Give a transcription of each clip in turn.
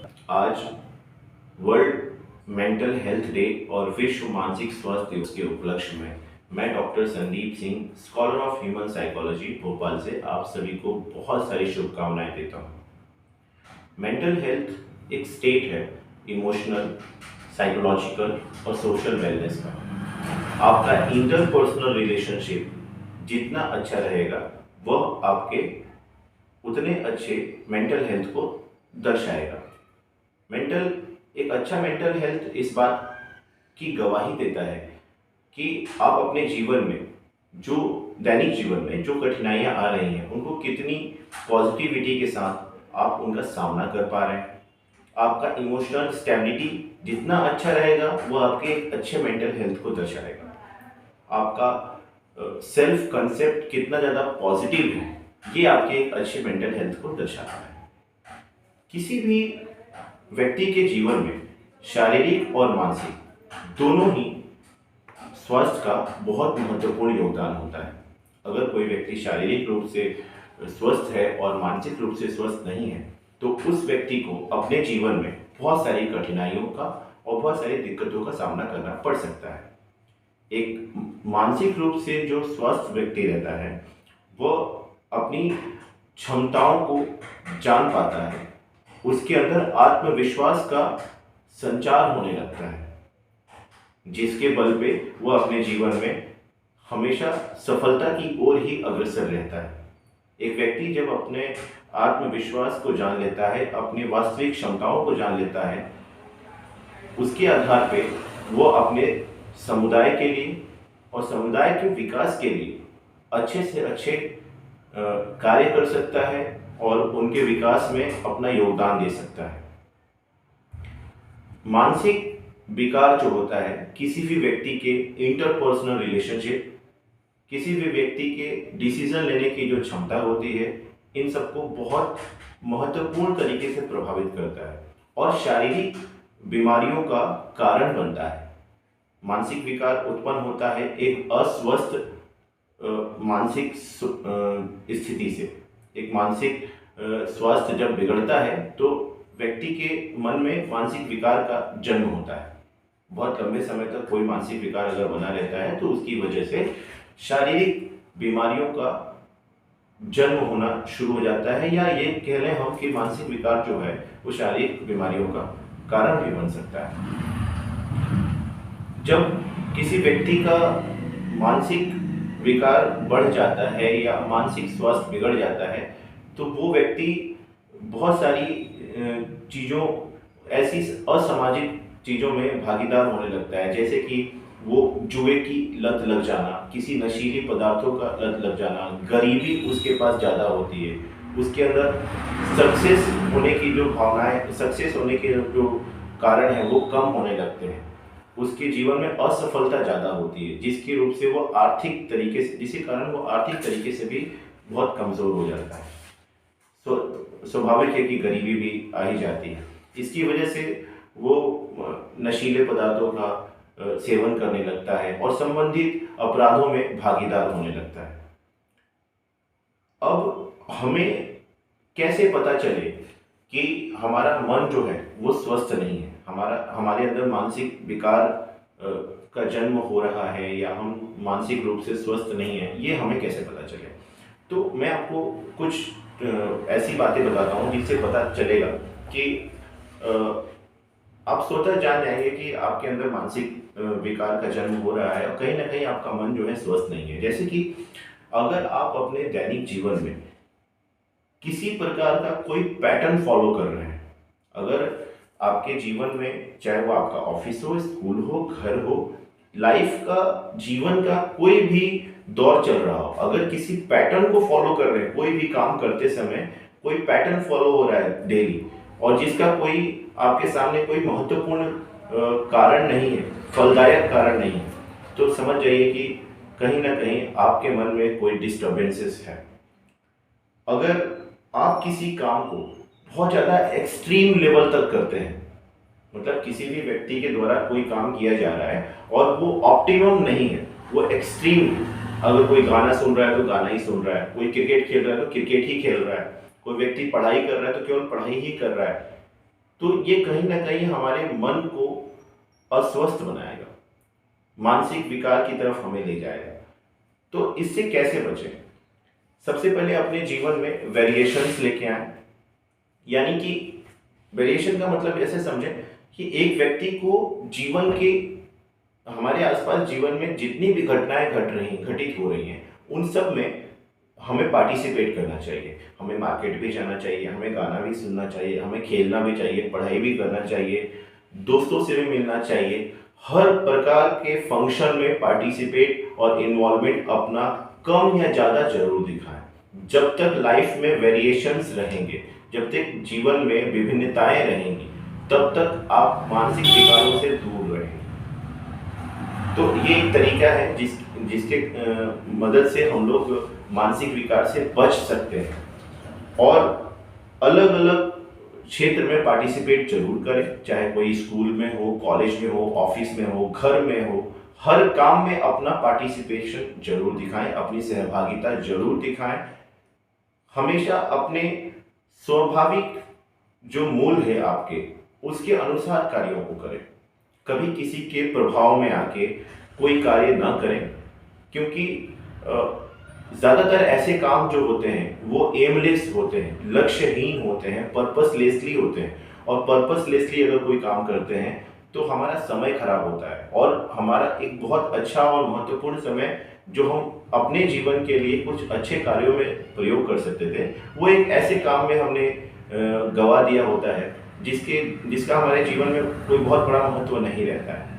आज world mental health day और विश्व मानसिक स्वास्थ्य दिवस के उपलक्ष्य में मैं doctor Sandeep Singh, scholar of human psychology Bhopal से आप सभी को बहुत सारी शुभकामनाएं देता हूं। मेंटल हेल्थ एक स्टेट है, इमोशनल, साइकोलॉजिकल और सोशल वेलनेस का। आपका इंटरपर्सनल रिलेशनशिप जितना अच्छा रहेगा वह आपके उतने अच्छे मेंटल हेल्थ को दर्शाएगा। मेंटल एक अच्छा मेंटल हेल्थ इस बात की गवाही देता है कि आप अपने जीवन में जो दैनिक जीवन में जो कठिनाइयां आ रही हैं उनको कितनी पॉजिटिविटी के साथ आप उनका सामना कर पा रहे हैं। आपका इमोशनल स्टेबिलिटी जितना अच्छा रहेगा वो आपके एक अच्छे मेंटल हेल्थ को दर्शाएगा। आपका सेल्फ कंसेप्ट कितना ज़्यादा पॉजिटिव है ये आपके एक अच्छे मेंटल हेल्थ को दर्शाता है। किसी भी व्यक्ति के जीवन में शारीरिक और मानसिक दोनों ही स्वास्थ्य का बहुत महत्वपूर्ण योगदान होता है। अगर कोई व्यक्ति शारीरिक रूप से स्वस्थ है और मानसिक रूप से स्वस्थ नहीं है तो उस व्यक्ति को अपने जीवन में बहुत सारी कठिनाइयों का और बहुत सारी दिक्कतों का सामना करना पड़ सकता है। एक मानसिक रूप से जो स्वस्थ व्यक्ति रहता है वह अपनी क्षमताओं को जान पाता है, उसके अंदर आत्मविश्वास का संचार होने लगता है, जिसके बल पे वह अपने जीवन में हमेशा सफलता की ओर ही अग्रसर रहता है। एक व्यक्ति जब अपने आत्मविश्वास को जान लेता है, अपनी वास्तविक क्षमताओं को जान लेता है, उसके आधार पे वो अपने समुदाय के लिए और समुदाय के विकास के लिए अच्छे से अच्छे कार्य कर सकता है और उनके विकास में अपना योगदान दे सकता है। मानसिक विकार जो होता है किसी भी व्यक्ति के इंटरपर्सनल रिलेशनशिप, किसी भी व्यक्ति के डिसीजन लेने की जो क्षमता होती है, इन सबको बहुत महत्वपूर्ण तरीके से प्रभावित करता है और शारीरिक बीमारियों का कारण बनता है। मानसिक विकार उत्पन्न होता है एक अस्वस्थ मानसिक स्थिति से। एक मानसिक स्वास्थ्य जब बिगड़ता है तो व्यक्ति के मन में मानसिक विकार का जन्म होता है। बहुत लंबे समय तक कोई मानसिक विकार अगर बना रहता है तो उसकी वजह से शारीरिक बीमारियों का जन्म होना शुरू हो जाता है, या ये कह लें हम कि मानसिक विकार जो है वो शारीरिक बीमारियों का कारण भी बन सकता है। जब किसी व्यक्ति का मानसिक विकार बढ़ जाता है या मानसिक स्वास्थ्य बिगड़ जाता है तो वो व्यक्ति बहुत सारी चीज़ों, ऐसी असामाजिक चीज़ों में भागीदार होने लगता है, जैसे कि वो जुए की लत लग जाना, किसी नशीली पदार्थों का लत लग जाना, गरीबी उसके पास ज़्यादा होती है, उसके अंदर सक्सेस होने की जो भावनाएं, सक्सेस होने के जो कारण है वो कम होने लगते हैं, उसके जीवन में असफलता ज़्यादा होती है, जिसके रूप से वो आर्थिक तरीके से, जिसके कारण वो आर्थिक तरीके से भी बहुत कमज़ोर हो जाता है। स्वाभाविक है कि गरीबी भी आ ही जाती है। इसकी वजह से वो नशीले पदार्थों का सेवन करने लगता है और संबंधित अपराधों में भागीदार होने लगता है। अब हमें कैसे पता चले कि हमारा मन जो है वो स्वस्थ नहीं है, हमारे अंदर मानसिक विकार का जन्म हो रहा है या हम मानसिक रूप से स्वस्थ नहीं है, ये हमें कैसे पता चले? तो मैं आपको कुछ ऐसी बातें बताता हूँ जिससे पता चलेगा कि आप स्वतः जान जाएंगे कि आपके अंदर मानसिक विकार का जन्म हो रहा है और कहीं ना कहीं आपका मन जो है स्वस्थ नहीं है। जैसे कि अगर आप अपने दैनिक जीवन में किसी प्रकार का कोई पैटर्न फॉलो कर रहे हैं, अगर आपके जीवन में चाहे वो आपका ऑफिस हो, स्कूल हो, घर हो, लाइफ का, जीवन का कोई भी दौर चल रहा हो, अगर किसी पैटर्न को फॉलो कर रहे हैं, कोई भी काम करते समय कोई पैटर्न फॉलो हो रहा है डेली और जिसका कोई आपके सामने कोई महत्वपूर्ण कारण नहीं है, फलदायक कारण नहीं है, तो समझ जाइए कि कहीं ना कहीं आपके मन में कोई डिस्टर्बेंसेस है। अगर आप किसी काम को बहुत ज़्यादा एक्सट्रीम लेवल तक करते हैं, मतलब किसी भी व्यक्ति के द्वारा कोई काम किया जा रहा है और वो ऑप्टिमम नहीं है, वो एक्सट्रीम, अगर कोई गाना सुन रहा है तो गाना ही सुन रहा है, कोई क्रिकेट खेल रहा है तो क्रिकेट ही खेल रहा है, कोई व्यक्ति पढ़ाई कर रहा है तो केवल पढ़ाई ही कर रहा है, तो ये कहीं ना कहीं हमारे मन को अस्वस्थ बनाएगा, मानसिक विकार की तरफ हमें ले जाएगा। तो इससे कैसे बचें? सबसे पहले अपने जीवन में वेरिएशंस लेके आए, यानी कि वेरिएशन का मतलब ऐसे समझें कि एक व्यक्ति को जीवन के, हमारे आसपास जीवन में जितनी भी घटनाएं घटित हो रही हैं, उन सब में हमें पार्टिसिपेट करना चाहिए। हमें मार्केट भी जाना चाहिए, हमें गाना भी सुनना चाहिए, हमें खेलना भी चाहिए, पढ़ाई भी करना चाहिए, दोस्तों से भी मिलना चाहिए। हर प्रकार के फंक्शन में पार्टिसिपेट और इन्वॉल्वमेंट अपना कम या ज़्यादा जरूर दिखाएं। जब तक लाइफ में वेरिएशंस रहेंगे, जब तक जीवन में विभिन्नताएं रहेंगी, तब तक आप मानसिक विकारों से दूर रहेंगे। तो ये एक तरीका है जिसके मदद से हम लोग मानसिक विकार से बच सकते हैं। और अलग अलग क्षेत्र में पार्टिसिपेट जरूर करें, चाहे कोई स्कूल में हो, कॉलेज में हो, ऑफिस में हो, घर में हो, हर काम में अपना पार्टिसिपेशन जरूर दिखाएं, अपनी सहभागिता जरूर दिखाएं। हमेशा अपने स्वाभाविक जो मूल है आपके, उसके अनुसार कार्यों को करें। कभी किसी के प्रभाव में आके कोई कार्य ना करें, क्योंकि ज़्यादातर ऐसे काम जो होते हैं वो एमलेस होते हैं, लक्ष्यहीन होते हैं, पर्पसलेसली होते हैं। और पर्पसलेसली अगर कोई काम करते हैं तो हमारा समय खराब होता है, और हमारा एक बहुत अच्छा और महत्वपूर्ण समय जो हम अपने जीवन के लिए कुछ अच्छे कार्यों में प्रयोग कर सकते थे, वो एक ऐसे काम में हमने गवा दिया होता है जिसका हमारे जीवन में कोई बहुत बड़ा महत्व नहीं रहता है।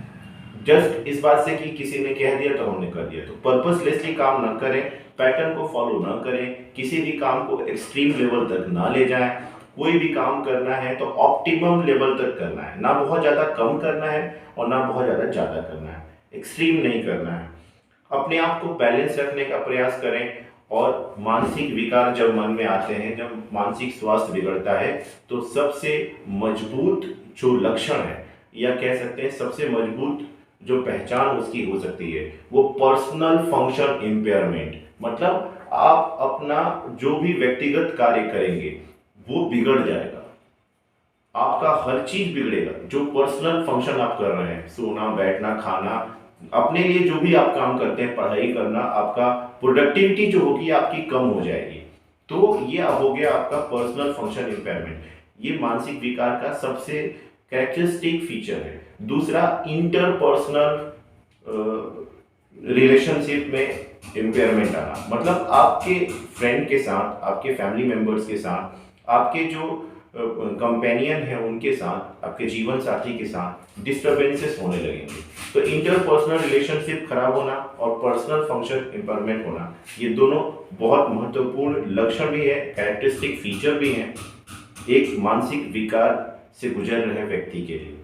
जस्ट इस बात से कि किसी ने कह दिया तो हमने कर दिया। तो पर्पसलेसली काम ना करें, पैटर्न को फॉलो ना करें, किसी भी काम को एक्सट्रीम लेवल तक ना ले जाएं। कोई भी काम करना है तो ऑप्टिमम लेवल तक करना है, ना बहुत ज़्यादा कम करना है और ना बहुत ज़्यादा करना है, एक्सट्रीम नहीं करना है। अपने आप को बैलेंस रखने का प्रयास करें। और मानसिक विकार जब मन में आते हैं, जब मानसिक स्वास्थ्य बिगड़ता है, तो सबसे मजबूत जो लक्षण है, या कह सकते हैं सबसे मजबूत जो पहचान उसकी हो सकती है, वो पर्सनल फंक्शन इम्पेयरमेंट। मतलब आप अपना जो भी व्यक्तिगत कार्य करेंगे वो बिगड़ जाएगा, आपका हर चीज बिगड़ेगा। जो पर्सनल फंक्शन आप कर रहे हैं, सोना, बैठना, खाना, अपने लिए जो भी आप काम करते हैं, पढ़ाई करना, आपका प्रोडक्टिविटी जो होगी आपकी कम हो जाएगी। तो ये हो गया आपका पर्सनल फंक्शन इम्पेयरमेंट। ये मानसिक विकार का सबसे कैरेक्टरिस्टिक फीचर है। दूसरा, इंटरपर्सनल रिलेशनशिप में इम्पेयरमेंट आना, मतलब आपके फ्रेंड के साथ, आपके फैमिली मेंबर्स के साथ, आपके जो कंपेनियन है उनके साथ, आपके जीवन साथी के साथ डिस्टर्बेंसेस होने लगेंगे। तो इंटरपर्सनल रिलेशनशिप खराब होना और पर्सनल फंक्शन इम्पेयरमेंट होना, ये दोनों बहुत महत्वपूर्ण लक्षण भी है, कैरेक्टरिस्टिक फीचर भी हैं एक मानसिक विकार से गुजर रहे व्यक्ति के लिए।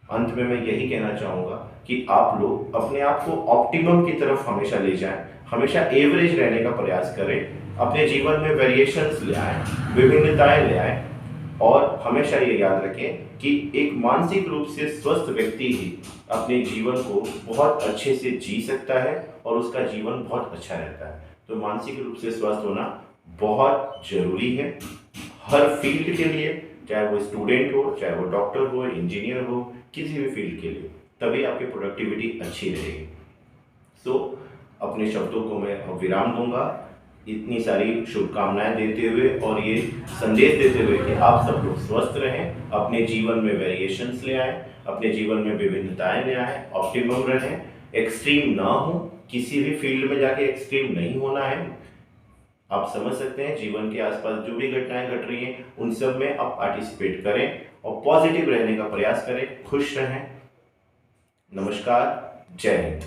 अंत में मैं यही कहना चाहूँगा कि आप लोग अपने आप को ऑप्टिमम की तरफ हमेशा ले जाएं, हमेशा एवरेज रहने का प्रयास करें, अपने जीवन में वेरिएशंस ले आएं, विभिन्नताएं ले आएं, और हमेशा ये याद रखें कि एक मानसिक रूप से स्वस्थ व्यक्ति ही अपने जीवन को बहुत अच्छे से जी सकता है और उसका जीवन बहुत अच्छा रहता है। तो मानसिक रूप से स्वस्थ होना बहुत जरूरी है हर फील्ड के लिए, चाहे वो स्टूडेंट हो, चाहे वो डॉक्टर हो, इंजीनियर हो, किसी भी फील्ड के लिए, तभी आपकी प्रोडक्टिविटी अच्छी रहेगी। सो अपने शब्दों को मैं विराम दूंगा, इतनी सारी शुभकामनाएं देते हुए और ये संदेश देते हुए कि आप सब लोग स्वस्थ रहें, अपने जीवन में वेरिएशंस ले आएं, अपने जीवन में विभिन्नताएं ले आएं, ऑप्टिमम रहें, एक्सट्रीम ना हो, किसी भी फील्ड में जाके एक्सट्रीम नहीं होना है। आप समझ सकते हैं जीवन के आसपास जो भी घटनाएं घट रही हैं उन सब में आप पार्टिसिपेट करें और पॉजिटिव रहने का प्रयास करें, खुश रहें। नमस्कार, जय हिंद।